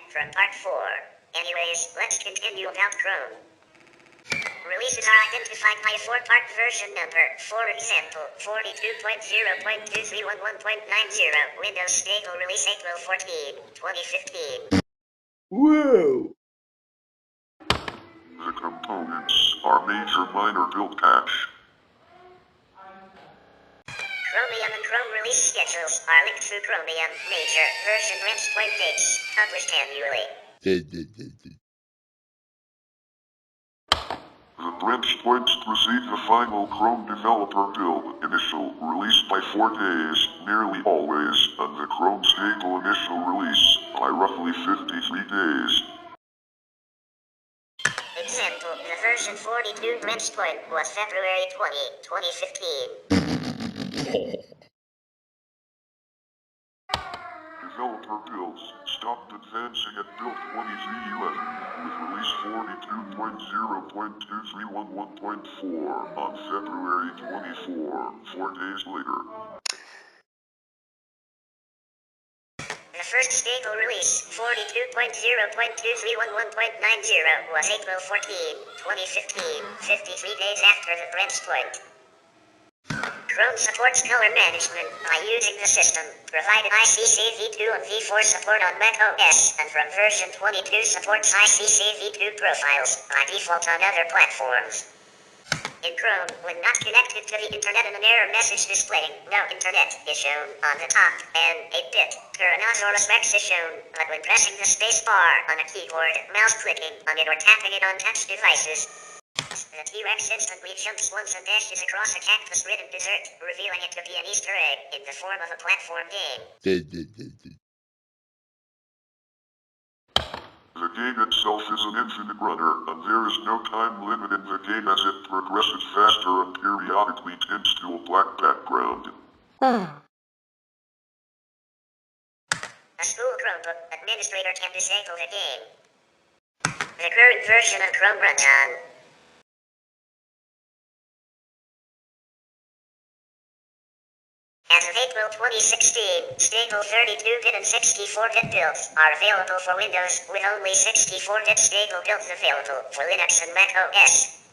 from part 4. Anyways, let's continue about Chrome. Releases are identified by a 4-part version number. For example, 42.0.2311.90. Windows Stable Release April 14, 2015. Whoa! The components are major minor build cache. Chromium and Chrome release schedules are linked through Chromium major version release point dates, published annually. The branch points precede the final Chrome developer build initial release by 4 days, nearly always, and the Chrome stable initial release by roughly 53 days. Example, the version 42 branch point was February 20, 2015. Developer builds stopped advancing at build 2311 with release 42.0.2311.4 on February 24, 4 days later. The first stable release, 42.0.2311.90, was April 14, 2015, 53 days after the branch point. Chrome supports color management by using the system provided ICC v2 and v4 support on Mac OS, and from version 22 supports ICC v2 profiles by default on other platforms. In Chrome, when not connected to the internet and an error message displaying "No internet" is shown on the top, and 8-bit Tyrannosaurus Rex is shown, but when pressing the space bar on a keyboard, mouse clicking on it or tapping it on touch devices, the T-Rex instantly jumps once and dashes across a cactus-ridden desert, revealing it to be an Easter egg in the form of a platform game. The game itself is an infinite runner, and there is no time limit in the game as it progresses faster and periodically tints to a black background. A school Chromebook administrator can disable the game. The current version of Chrome runs on as of April 2016, stable 32-bit and 64-bit builds are available for Windows, with only 64-bit stable builds available for Linux and Mac OS.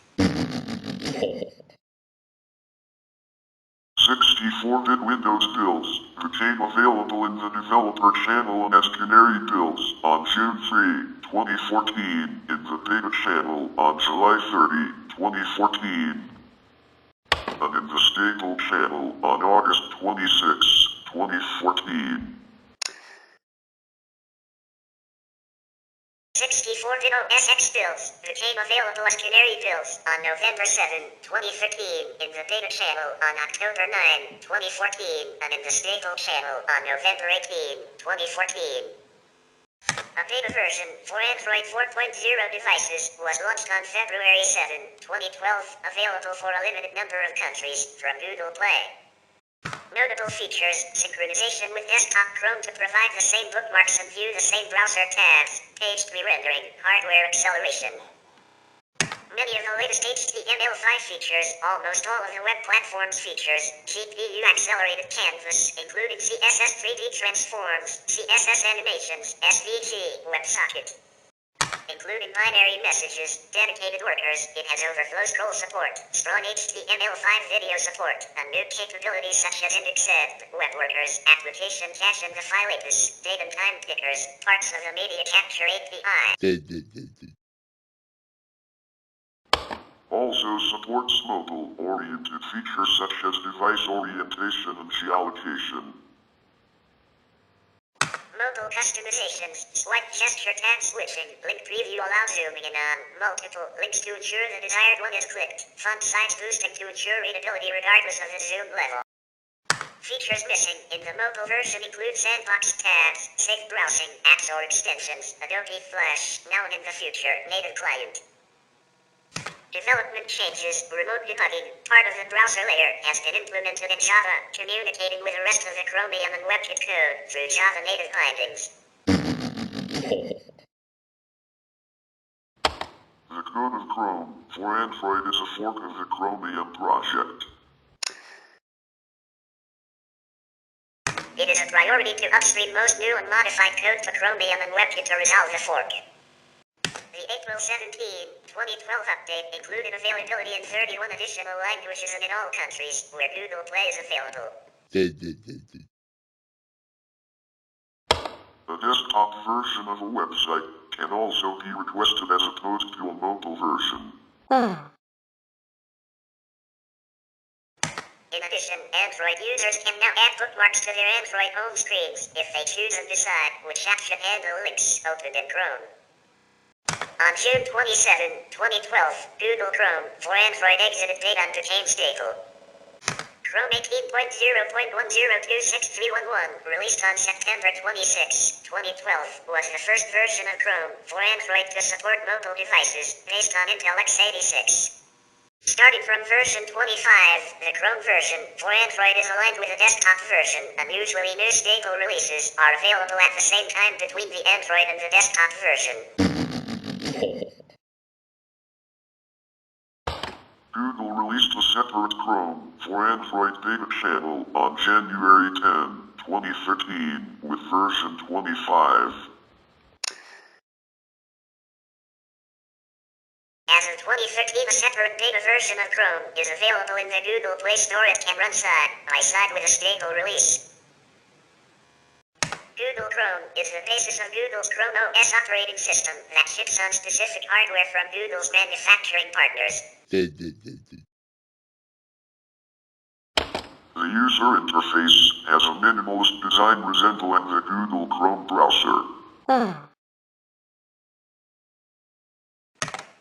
64-bit Windows builds became available in the developer channel as Canary builds on June 3, 2014, in the beta channel on July 30, 2014. And in the stable channel on August 26, 2014. 64-bit OS X builds became available as Canary builds on November 7, 2013, in the beta channel on October 9, 2014, and in the stable channel on November 18, 2014. A beta version for Android 4.0 devices was launched on February 7, 2012, available for a limited number of countries from Google Play. Notable features: synchronization with desktop Chrome to provide the same bookmarks and view the same browser tabs, page re-rendering, hardware acceleration. Many of the latest HTML5 features, almost all of the web platform's features, GPU accelerated canvas, including CSS 3D transforms, CSS animations, SVG, WebSocket, including binary messages, dedicated workers. It has overflow scroll support, strong HTML5 video support, and new capabilities such as IndexEd, web workers, application cache and the file apis, date and time pickers, parts of the media capture API. Also supports mobile-oriented features such as device orientation and geolocation. Mobile customizations, swipe gesture tab switching, link preview allow zooming in on multiple links to ensure the desired one is clicked, font size boosting to ensure readability regardless of the zoom level. Features missing in the mobile version include sandbox tabs, safe browsing, apps or extensions, Adobe Flash, now and in the future, native client. Development changes, remote debugging, part of the browser layer, has been implemented in Java, communicating with the rest of the Chromium and WebKit code through Java native bindings. The code of Chrome for Android is a fork of the Chromium project. It is a priority to upstream most new and modified code to Chromium and WebKit to resolve the fork. The April 17, 2012 update included availability in 31 additional languages and in all countries where Google Play is available. The desktop version of a website can also be requested as opposed to a mobile version. In addition, Android users can now add bookmarks to their Android home screens if they choose and decide which app should handle links opened in Chrome. On June 27, 2012, Google Chrome for Android exited date under Change stable. Chrome 18.0.1026.311, released on September 26, 2012, was the first version of Chrome for Android to support mobile devices based on Intel x86. Starting from version 25, the Chrome version for Android is aligned with the desktop version, and usually new stable releases are available at the same time between the Android and the desktop version. Google released a separate Chrome for Android beta channel on January 10, 2013, with version 25. As of 2013, a separate beta version of Chrome is available in the Google Play Store. It can run side by side with a stable release. Google Chrome is the basis of Google's Chrome OS operating system that ships on specific hardware from Google's manufacturing partners. The user interface has a minimalist design resembling the Google Chrome browser.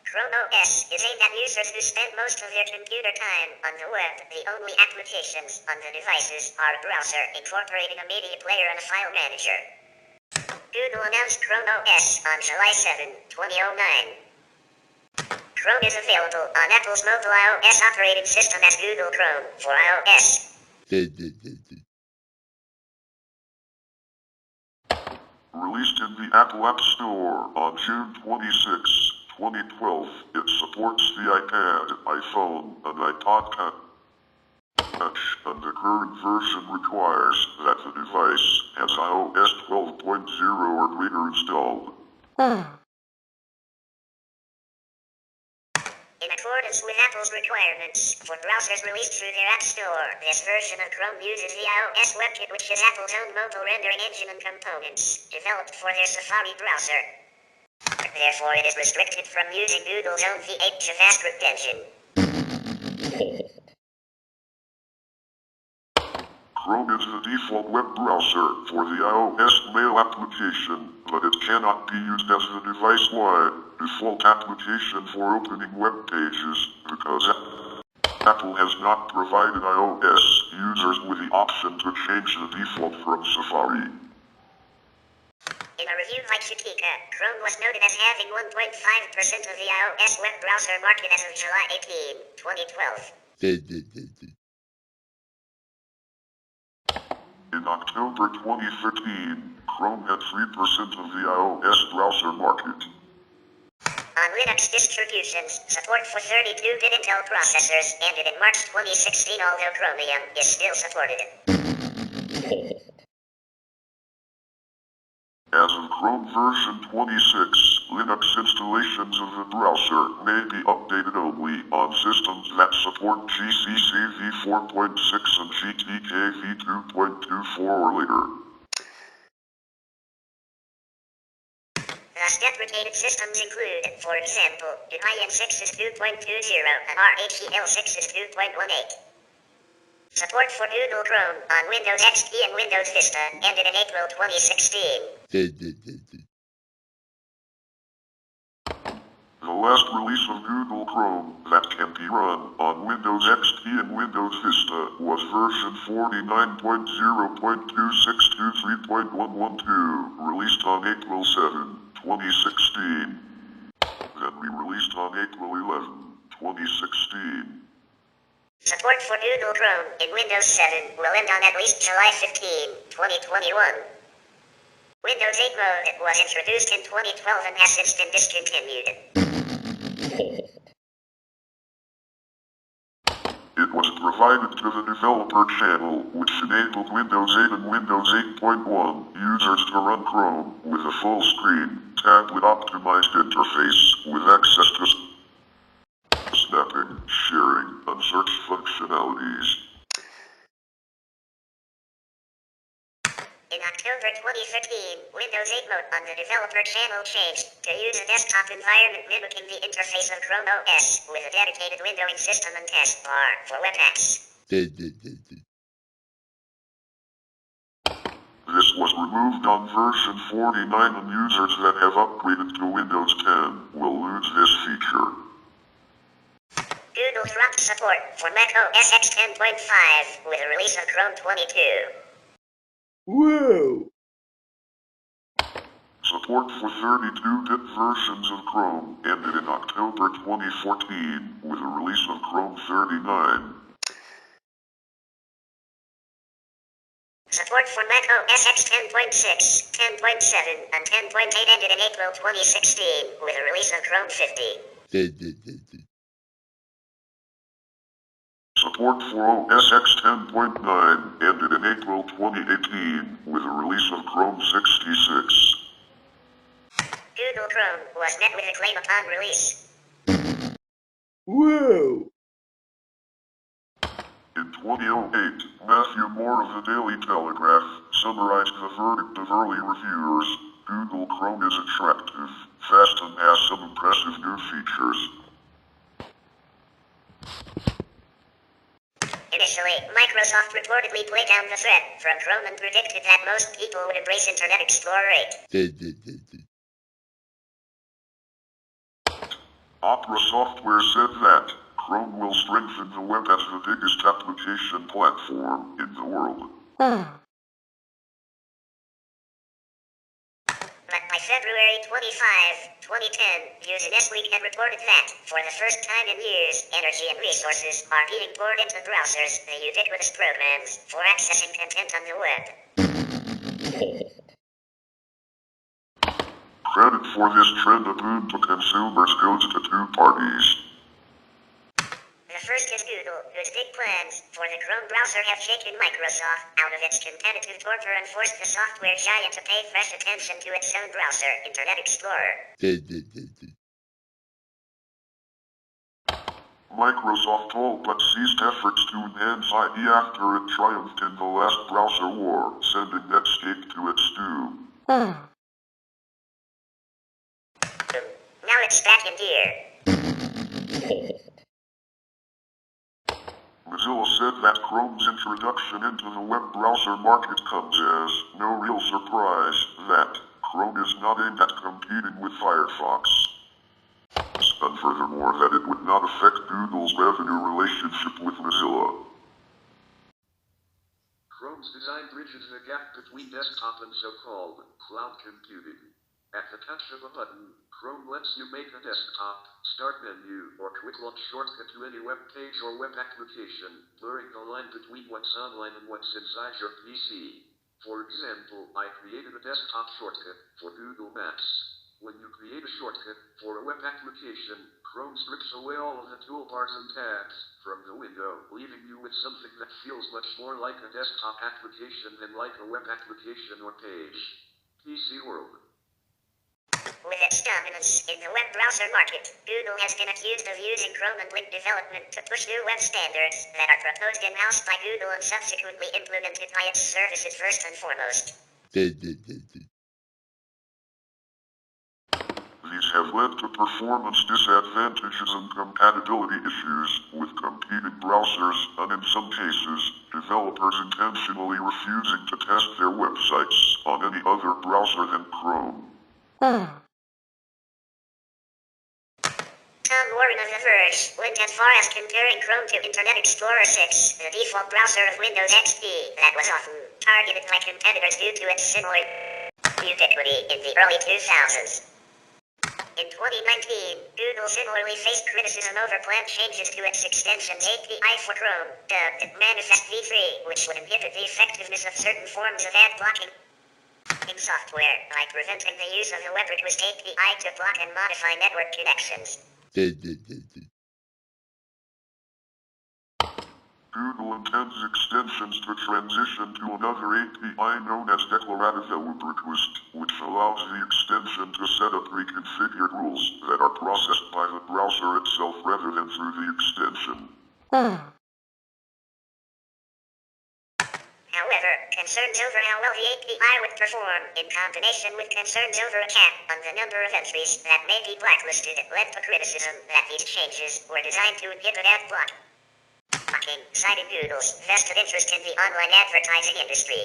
Chrome OS is aimed at users who spend most of their computer time on the web. The only applications on the devices are a browser incorporating a media player and a file manager. Google announced Chrome OS on July 7, 2009. Chrome is available on Apple's mobile iOS operating system as Google Chrome for iOS. Released in the Apple App Store on June 26, 2012, it supports the iPad, iPhone, and iPod Touch, and the current version requires that the device has iOS 12.0 or greater installed. In accordance with Apple's requirements for browsers released through their App Store, this version of Chrome uses the iOS WebKit, which is Apple's own mobile rendering engine and components, developed for their Safari browser. Therefore, it is restricted from using Google's own V8 JavaScript engine. Chrome is the default web browser for the iOS Mail application, but it cannot be used as the device-wide default application for opening web pages because Apple has not provided iOS users with the option to change the default from Safari. In a review by Wikipedia, Chrome was noted as having 1.5% of the iOS web browser market as of July 18, 2012. In October 2013, Chrome had 3% of the iOS browser market. On Linux distributions, support for 32-bit Intel processors ended in March 2016, although Chromium is still supported. As of Chrome version 26, Linux installations of the browser may be updated only on systems that support GCC v4.6 and GTK v2.24 or later. Thus, deprecated systems include, for example, IN6 is 2.20 and RHEL6 is 2.18. Support for Google Chrome on Windows XP and Windows Vista ended in April 2016. The last release of Google Chrome that can be run on Windows XP and Windows Vista was version 49.0.2623.112, released on April 7, 2016. Then re-released on April 11, 2016. Support for Google Chrome in Windows 7 will end on at least July 15, 2021. Windows 8 mode was introduced in 2012 and has since been discontinued. It was provided to the developer channel, which enabled Windows 8 and Windows 8.1 users to run Chrome with a full-screen, tablet-optimized interface with access to snapping, sharing, and search functionalities. In October 2015, Windows 8 mode on the developer channel changed to use a desktop environment mimicking the interface of Chrome OS with a dedicated windowing system and taskbar for web apps. This was removed on version 49, and users that have upgraded to Windows 10 will lose this feature. Google dropped support for Mac OS X 10.5 with the release of Chrome 22. Whoa! Support for 32-bit versions of Chrome ended in October 2014 with the release of Chrome 39. Support for Mac OS X 10.6, 10.7, and 10.8 ended in April 2016 with the release of Chrome 50. Support for OS X 10.9 ended in April 2018 with the release of Chrome 66. Google Chrome was met with acclaim upon release. Whoa! In 2008, Matthew Moore of the Daily Telegraph summarized the verdict of early reviewers. Google Chrome is attractive, fast, and has some impressive new features. Initially, Microsoft reportedly played down the threat from Chrome and predicted that most people would embrace Internet Explorer 8. Opera Software said that Chrome will strengthen the web as the biggest application platform in the world. But by February 25, 2010, Usenet had reported that, for the first time in years, energy and resources are being poured into browsers, the ubiquitous programs, for accessing content on the web. Credit for this trend of boon to consumers goes to two parties. The first is Google, whose big plans for the Chrome browser have shaken Microsoft out of its competitive torpor and forced the software giant to pay fresh attention to its own browser, Internet Explorer. Microsoft all but ceased efforts to enhance IE after it triumphed in the last browser war, sending Netscape to its doom. Now it's back in gear. Mozilla said that Chrome's introduction into the web browser market comes as no real surprise that Chrome is not aimed at competing with Firefox. And furthermore, that it would not affect Google's revenue relationship with Mozilla. Chrome's design bridges the gap between desktop and so-called cloud computing. At the touch of a button, Chrome lets you make a desktop, start menu, or quick launch shortcut to any web page or web application, blurring the line between what's online and what's inside your PC. For example, I created a desktop shortcut for Google Maps. When you create a shortcut for a web application, Chrome strips away all of the toolbars and tabs from the window, leaving you with something that feels much more like a desktop application than like a web application or page. PC World. With its dominance in the web browser market, Google has been accused of using Chrome and link development to push new web standards that are proposed in-house by Google and subsequently implemented by its services first and foremost. These have led to performance disadvantages and compatibility issues with competing browsers, and in some cases, developers intentionally refusing to test their websites on any other browser than Chrome. Tom Warren of The Verge went as far as comparing Chrome to Internet Explorer 6, the default browser of Windows XP that was often targeted by competitors due to its similar ubiquity in the early 2000s. In 2019, Google similarly faced criticism over planned changes to its extensions API for Chrome, dubbed Manifest v3, which would inhibit the effectiveness of certain forms of ad blocking software by preventing the use of the web request API to block and modify network connections. Google intends extensions to transition to another API known as Declarative Help Request, which allows the extension to set up pre-configured rules that are processed by the browser itself rather than through the extension. However, concerns over how well the API would perform, in combination with concerns over a cap on the number of entries that may be blacklisted, led to criticism that these changes were designed to inhibit ad blocking, citing Google's vested interest in the online advertising industry.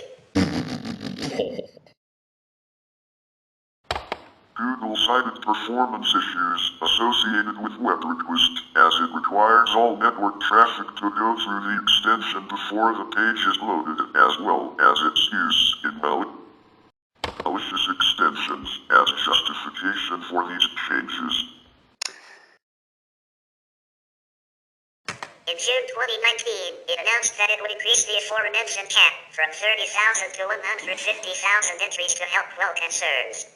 Google cited performance issues associated with web request, as it requires all network traffic to go through the extension before the page is loaded, as well as its use in malicious extensions as justification for these changes. In June 2019, it announced that it would increase the aforementioned cap from 30,000 to 150,000 entries to help quell concerns.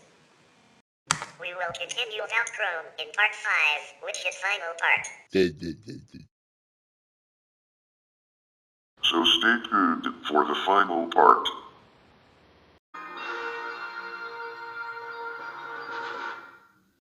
We will continue without Chrome in part 5, which is final part. So stay tuned for the final part.